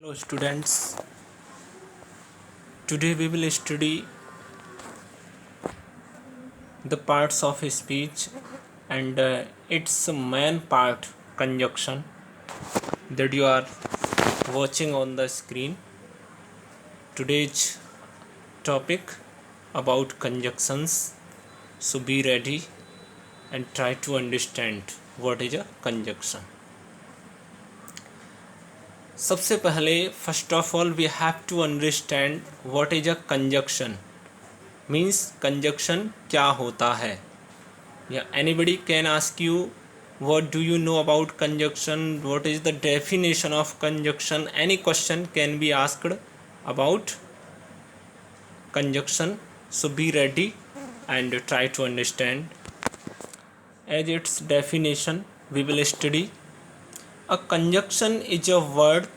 Hello students, today we will study the parts of speech and its main part conjunction that you are watching on the screen. Today's topic about conjunctions, so be ready and try to understand what is a conjunction. सबसे पहले first of all we have to understand what is a conjunction means conjunction क्या होता है या anybody can ask you what do you know about conjunction what is the definition of conjunction any question can be asked about conjunction so be ready and try to understand as its definition we will study A conjunction is a word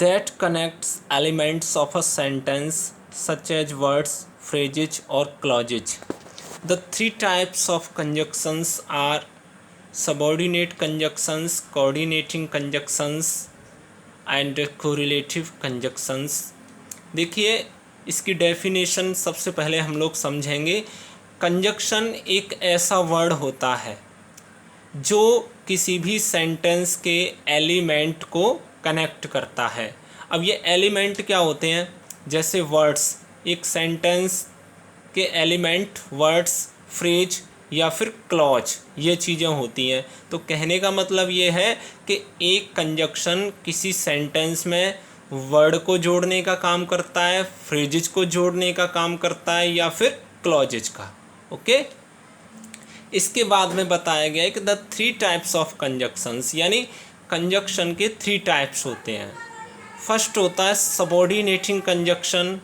that connects elements of a sentence such as words, phrases or clauses. The three types of conjunctions are subordinate conjunctions, coordinating conjunctions and correlative conjunctions. देखिए इसकी definition सबसे पहले हम लोग समझेंगे. Conjunction एक ऐसा word होता है जो किसी भी सेंटेंस के एलिमेंट को कनेक्ट करता है. अब ये एलिमेंट क्या होते हैं? जैसे वर्ड्स, एक सेंटेंस के एलिमेंट वर्ड्स, फ्रेज या फिर क्लॉज, ये चीज़ें होती हैं. तो कहने का मतलब ये है कि एक कंजक्शन किसी सेंटेंस में वर्ड को जोड़ने का काम करता है, फ्रेजेज को जोड़ने का काम करता है या फिर क्लॉजेज का. ओके. इसके बाद में बताया गया है कि the three types of conjunctions, यानी कंजक्शन के थ्री टाइप्स होते हैं. फर्स्ट होता है subordinating conjunction,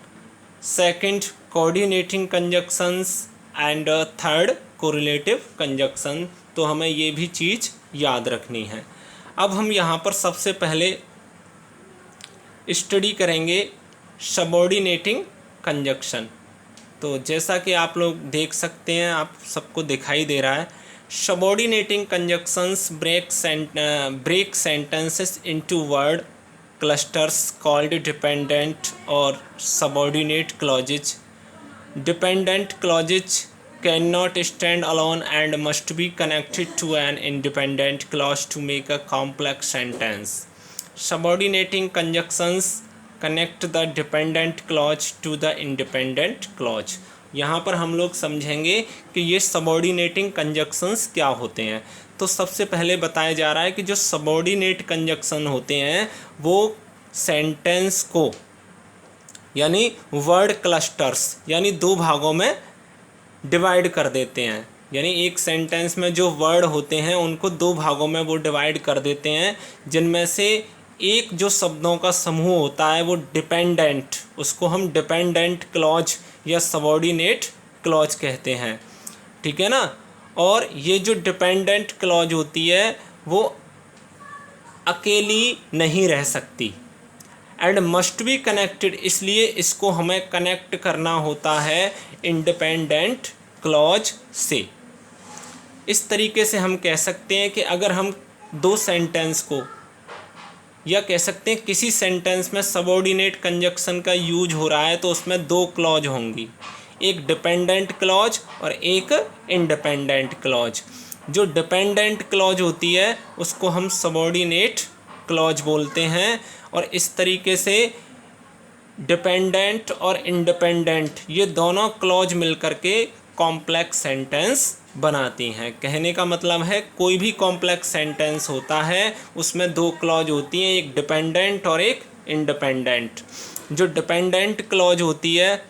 second coordinating conjunctions and third correlative conjunction. तो हमें ये भी चीज़ याद रखनी है. अब हम यहाँ पर सबसे पहले स्टडी करेंगे सबऑर्डिनेटिंग कंजक्शन. तो जैसा कि आप लोग देख सकते हैं, आप सबको दिखाई दे रहा है, subordinating conjunctions break sentences into word clusters called dependent और subordinate clauses. Dependent clauses can not stand alone and must be connected to an independent clause to make a complex sentence. Subordinating conjunctions connect the dependent clause to the independent clause. यहाँ पर हम लोग समझेंगे कि ये subordinating conjunctions क्या होते हैं. तो सबसे पहले बताया जा रहा है कि जो सबऑर्डिनेट कंजक्शन होते हैं वो सेंटेंस को, यानी वर्ड क्लस्टर्स, यानी दो भागों में डिवाइड कर देते हैं. यानी एक सेंटेंस में जो वर्ड होते हैं उनको दो भागों में वो डिवाइड कर देते हैं, जिनमें से एक जो शब्दों का समूह होता है वो डिपेंडेंट, उसको हम डिपेंडेंट क्लॉज या सबऑर्डिनेट क्लॉज कहते हैं. ठीक है ना. और ये जो डिपेंडेंट क्लॉज होती है वो अकेली नहीं रह सकती एंड मस्ट बी कनेक्टेड, इसलिए इसको हमें कनेक्ट करना होता है इंडिपेंडेंट क्लॉज से. इस तरीके से हम कह सकते हैं कि अगर हम दो सेंटेंस को, या कह सकते हैं किसी सेंटेंस में सबऑर्डिनेट कंजक्शन का यूज हो रहा है तो उसमें दो क्लॉज होंगी, एक डिपेंडेंट क्लॉज और एक इंडिपेंडेंट क्लॉज. जो डिपेंडेंट क्लॉज होती है उसको हम सबऑर्डिनेट क्लॉज बोलते हैं. और इस तरीके से डिपेंडेंट और इंडिपेंडेंट ये दोनों क्लॉज मिलकर के कॉम्प्लेक्स सेंटेंस बनाती हैं. कहने का मतलब है कोई भी कॉम्प्लेक्स सेंटेंस होता है उसमें दो क्लॉज होती हैं, एक डिपेंडेंट और एक इंडिपेंडेंट. जो डिपेंडेंट क्लॉज होती है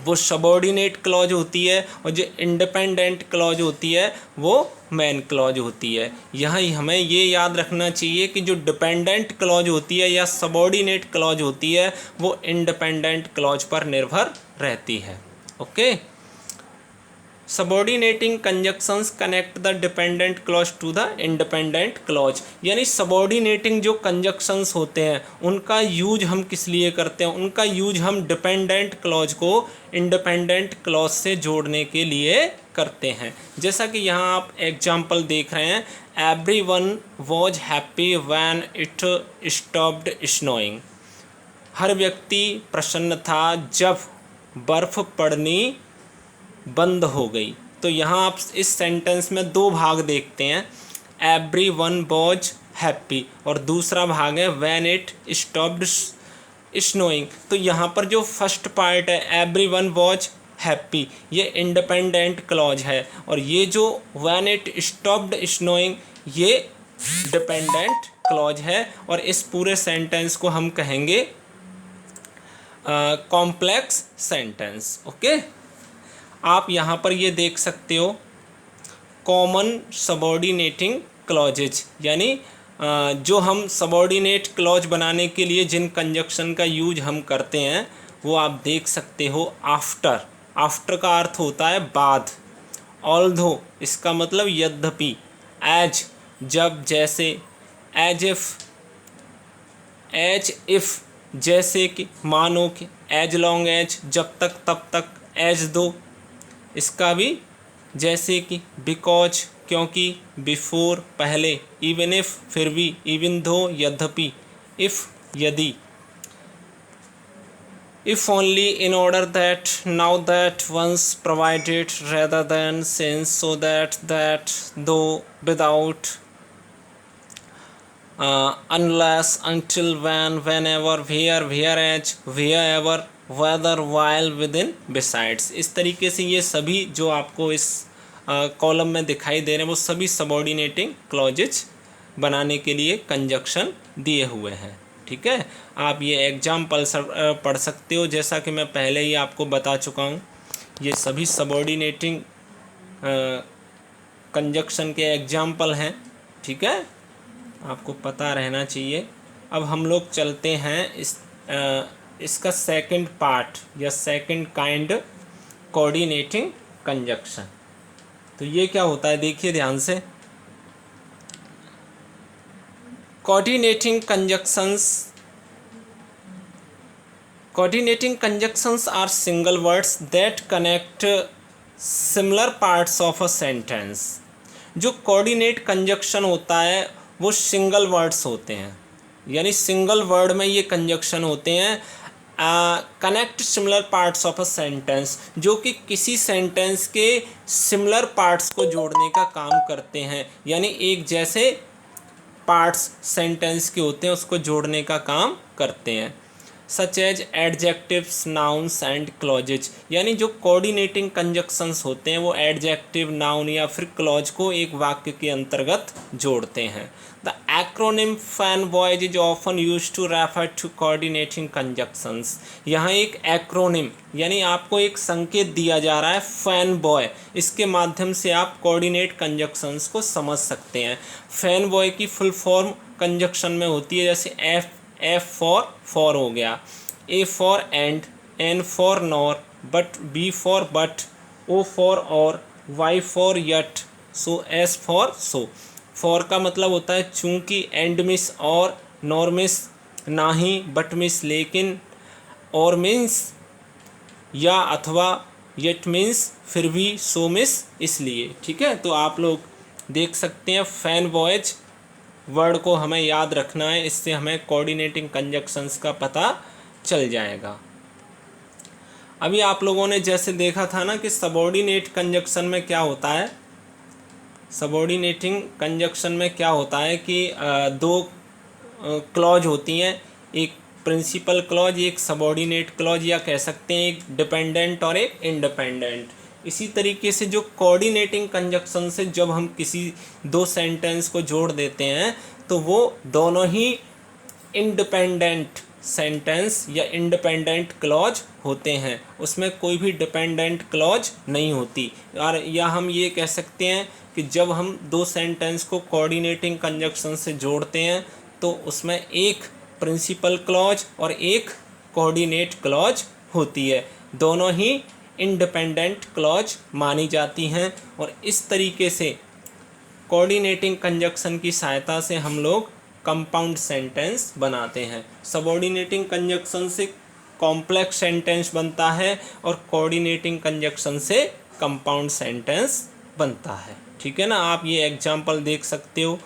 वो सबऑर्डिनेट क्लॉज होती है और जो इंडिपेंडेंट क्लॉज होती है वो मेन क्लॉज होती है. यहाँ हमें ये याद रखना चाहिए कि जो डिपेंडेंट क्लॉज होती है या सबऑर्डिनेट क्लॉज होती है वो इंडिपेंडेंट क्लॉज पर निर्भर रहती है. Okay. Subordinating conjunctions connect the dependent clause to the independent clause. यानी सबॉर्डिनेटिंग जो कंजक्शंस होते हैं उनका यूज हम किस लिए करते हैं, उनका यूज हम डिपेंडेंट क्लॉज को इंडिपेंडेंट क्लॉज से जोड़ने के लिए करते हैं। जैसा कि यहाँ आप एग्जाम्पल देख रहे हैं, everyone was happy when it stopped snowing. हर व्यक्ति प्रसन्न था जब बर्फ़ पड़नी बंद हो गई। तो यहाँ आप इस सेंटेंस में दो भाग देखते हैं, एवरीवन वॉज हैप्पी और दूसरा भाग है व्हेन इट स्टॉप्ड स्नोइंग। तो यहाँ पर जो फर्स्ट पार्ट है एवरीवन वॉज हैप्पी, ये इंडिपेंडेंट क्लॉज है, और ये जो व्हेन इट स्टॉप्ड स्नोइंग ये डिपेंडेंट क्लॉज है। और इस पूरे सेंटेंस को हम कहेंगे कॉम्प्लेक्स सेंटेंस। ओके, आप यहाँ पर ये देख सकते हो कॉमन सबॉर्डिनेटिंग क्लॉजेज, यानी जो हम सबॉर्डिनेट क्लॉज बनाने के लिए जिन कंजक्शन का यूज हम करते हैं वो आप देख सकते हो। आफ्टर, आफ्टर का अर्थ होता है बाद, ऑल्दो इसका मतलब यद्यपि, एज जब जैसे, एज इफ़ जैसे कि, मानो कि, एज लॉन्ग एज जब तक तब तक, एज दो इसका भी जैसे कि, बिकॉज क्योंकि, बिफोर पहले, इवन इफ फिर भी, इवन दो यद्यपि, इफ यदि, if only, in order that, now that, once, provided, rather than, since, so that, though, without, unless, until, when, whenever, where, whereas, wherever, whether, while, within, besides। इस तरीके से ये सभी जो आपको इस कॉलम में दिखाई दे रहे हैं वो सभी सबॉर्डिनेटिंग क्लॉजेज बनाने के लिए कंजक्शन दिए हुए हैं। ठीक है, आप ये एग्जाम्पल पढ़ सकते हो, जैसा कि मैं पहले ही आपको बता चुका हूँ। ये सभी सबॉर्डिनेटिंग कंजक्शन के एग्जाम्पल हैं। ठीक है, आपको पता रहना चाहिए। अब हम लोग चलते हैं इसका सेकंड पार्ट या सेकंड काइंड, कोऑर्डिनेटिंग कंजक्शन। तो ये क्या होता है देखिए ध्यान से। Coordinating conjunctions are single words that connect similar parts of a sentence. जो कोऑर्डिनेट कंजक्शन होता है वो सिंगल वर्ड्स होते हैं, यानी सिंगल वर्ड में ये कंजक्शन होते हैं। Connect similar parts of a sentence, जो कि किसी सेंटेंस के सिमिलर पार्ट्स को जोड़ने का काम करते हैं, यानी एक जैसे पार्ट्स सेंटेंस के होते हैं उसको जोड़ने का काम करते हैं। Such as adjectives, nouns and clauses, यानी जो कोऑर्डिनेटिंग कंजक्शंस होते हैं वो एडजेक्टिव, नाउन या फिर क्लॉज को एक वाक्य के अंतर्गत जोड़ते हैं। The acronym FANBOYS is often use to refer to coordinating conjunctions. यहाँ एक एक्रोनिम यानी आपको एक संकेत दिया जा रहा है फैन बॉय, इसके माध्यम से आप कोऑर्डिनेट कंजक्शंस को समझ सकते हैं। फैन बॉय की फुल फॉर्म कंजक्शन में होती है, जैसे एफ फॉर हो गया, A for and, N for nor, but, B for but, O for or, Y for yet, so S for so. For का मतलब होता है चूंकि, एंड मिस और, नॉर मिस नाही, बट मिस लेकिन, और मीन्स या अथवा, यट मीन्स फिर भी, सो मिस इसलिए। ठीक है, तो आप लोग देख सकते हैं फैन बॉयज वर्ड को हमें याद रखना है, इससे हमें कोऑर्डिनेटिंग कंजक्शंस का पता चल जाएगा। अभी आप लोगों ने जैसे देखा था ना कि सबॉर्डिनेट कंजक्शन में क्या होता है, सबॉर्डिनेटिंग कंजक्शन में क्या होता है कि दो क्लॉज होती हैं, एक प्रिंसिपल क्लॉज, एक सबॉर्डिनेट क्लॉज, या कह सकते हैं एक डिपेंडेंट और एक इंडिपेंडेंट। इसी तरीके से जो कोऑर्डिनेटिंग कंजक्शन से जब हम किसी दो सेंटेंस को जोड़ देते हैं तो वो दोनों ही इंडिपेंडेंट सेंटेंस या इंडिपेंडेंट क्लॉज होते हैं, उसमें कोई भी डिपेंडेंट क्लॉज नहीं होती। और या हम ये कह सकते हैं कि जब हम दो सेंटेंस को कोऑर्डिनेटिंग कंजक्शन से जोड़ते हैं तो उसमें एक प्रिंसिपल क्लॉज और एक कोऑर्डिनेट क्लॉज होती है, दोनों ही इंडिपेंडेंट क्लॉज मानी जाती हैं। और इस तरीके से कोऑर्डिनेटिंग कंजक्शन की सहायता से हम लोग कंपाउंड सेंटेंस बनाते हैं। सबऑर्डिनेटिंग कंजक्शन से कॉम्प्लेक्स सेंटेंस बनता है और कोऑर्डिनेटिंग कंजक्शन से कंपाउंड सेंटेंस बनता है। ठीक है ना, आप ये एग्जाम्पल देख सकते हो,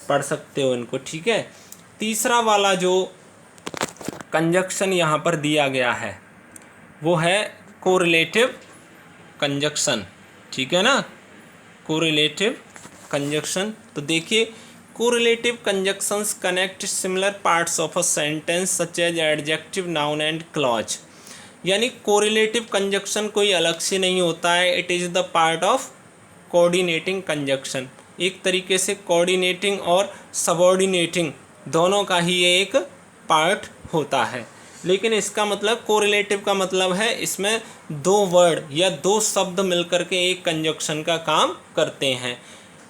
पढ़ सकते हो इनको। ठीक है, तीसरा वाला जो कंजक्शन यहाँ पर दिया गया है वो है कोरिलेटिव कंजक्शन। ठीक है ना, कोरिलेटिव कंजक्शन। तो देखिए, correlative conjunctions connect similar parts of a sentence such as adjective, noun and clause. यानी कोरिलेटिव कंजक्शन कोई अलग से नहीं होता है, it is the part of coordinating conjunction. एक तरीके से कोऑर्डिनेटिंग और सबऑर्डिनेटिंग दोनों का ही ये एक पार्ट होता है। लेकिन इसका मतलब, कोरिलेटिव का मतलब है इसमें दो वर्ड या दो शब्द मिलकर के एक कंजक्शन का काम करते हैं।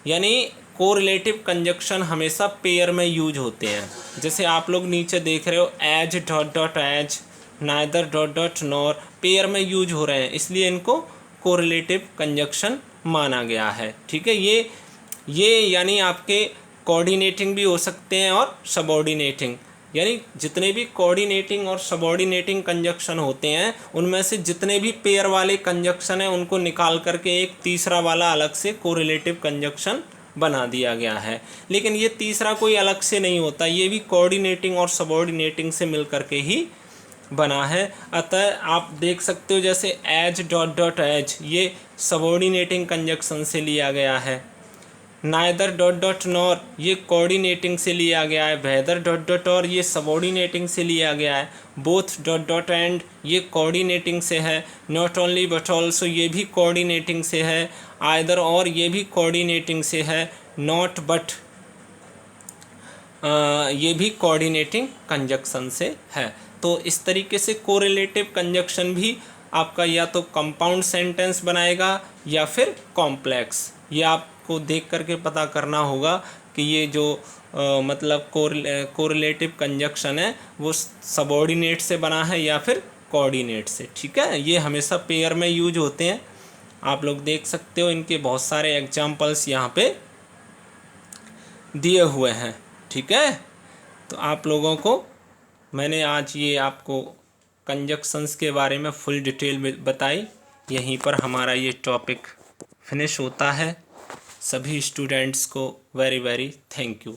यानी कोरिलेटिव कंजक्शन हमेशा पेयर में यूज होते हैं। जैसे आप लोग नीचे देख रहे हो, as dot dot as, neither dot dot nor, pair में यूज हो रहे हैं, इसलिए इनको कोरिलेटिव कंजक्शन माना गया है। ठीक है, ये यानी आपके कोऑर्डिनेटिंग भी हो सकते हैं और सबऑर्डिनेटिंग। यानी जितने भी कोऑर्डिनेटिंग और सबऑर्डिनेटिंग कंजक्शन होते हैं उनमें से जितने भी पेयर वाले कंजक्शन हैं उनको निकाल करके एक तीसरा वाला अलग से कोरिलेटिव कंजक्शन बना दिया गया है। लेकिन ये तीसरा कोई अलग से नहीं होता, ये भी कोऑर्डिनेटिंग और सबऑर्डिनेटिंग से मिल करके ही बना है। अतः आप देख सकते हो, जैसे एज डॉट डॉट एज, ये सबऑर्डिनेटिंग कंजक्शन से लिया गया है। नाइदर डॉट डॉट नॉर, ये कोऑर्डिनेटिंग से लिया गया है। वेदर डॉट डॉट और, ये सबऑर्डिनेटिंग से लिया गया है। बोथ डॉट डॉट एंड, ये कोऑर्डिनेटिंग से है। नॉट ओनली बट ऑल्सो, ये भी कोऑर्डिनेटिंग से है। आइदर और, ये भी कोऑर्डिनेटिंग से है। नॉट बट, ये भी कोऑर्डिनेटिंग कंजक्शन से है। तो इस तरीके से कोरिलेटिव कंजक्शन भी आपका या तो कंपाउंड सेंटेंस बनाएगा या फिर कॉम्प्लेक्स। ये आपको देख करके पता करना होगा कि ये जो मतलब कोरिलेटिव कंजक्शन है वो सबऑर्डिनेट से बना है या फिर कोऑर्डिनेट से। ठीक है, ये हमेशा पेयर में यूज होते हैं। आप लोग देख सकते हो, इनके बहुत सारे एग्जाम्पल्स यहाँ पे दिए हुए हैं। ठीक है, तो आप लोगों को मैंने आज ये आपको कंजक्शंस के बारे में फुल डिटेल में बताई। यहीं पर हमारा ये टॉपिक फिनिश होता है। सभी स्टूडेंट्स को वेरी वेरी थैंक यू।